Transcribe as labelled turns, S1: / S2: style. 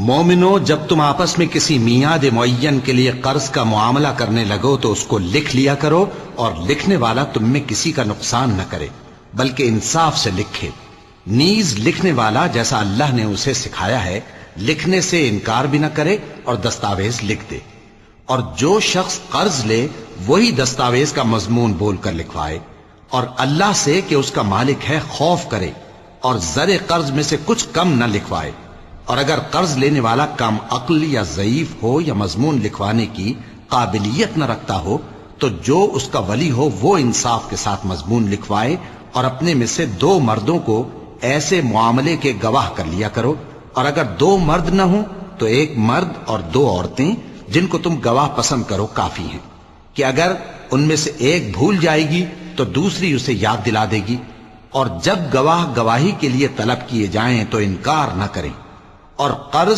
S1: مومنو، جب تم آپس میں کسی میعاد معین کے لیے قرض کا معاملہ کرنے لگو تو اس کو لکھ لیا کرو، اور لکھنے والا تم میں کسی کا نقصان نہ کرے بلکہ انصاف سے لکھے۔ نیز لکھنے والا جیسا اللہ نے اسے سکھایا ہے لکھنے سے انکار بھی نہ کرے اور دستاویز لکھ دے، اور جو شخص قرض لے وہی دستاویز کا مضمون بول کر لکھوائے، اور اللہ سے کہ اس کا مالک ہے خوف کرے، اور زر قرض میں سے کچھ کم نہ لکھوائے۔ اور اگر قرض لینے والا کم عقل یا ضعیف ہو یا مضمون لکھوانے کی قابلیت نہ رکھتا ہو تو جو اس کا ولی ہو وہ انصاف کے ساتھ مضمون لکھوائے، اور اپنے میں سے 2 مردوں کو ایسے معاملے کے گواہ کر لیا کرو، اور اگر 2 مرد نہ ہوں تو 1 مرد اور 2 عورتیں جن کو تم گواہ پسند کرو کافی ہیں، کہ اگر ان میں سے ایک بھول جائے گی تو دوسری اسے یاد دلا دے گی۔ اور جب گواہ گواہی کے لیے طلب کیے جائیں تو انکار نہ کریں، اور قرض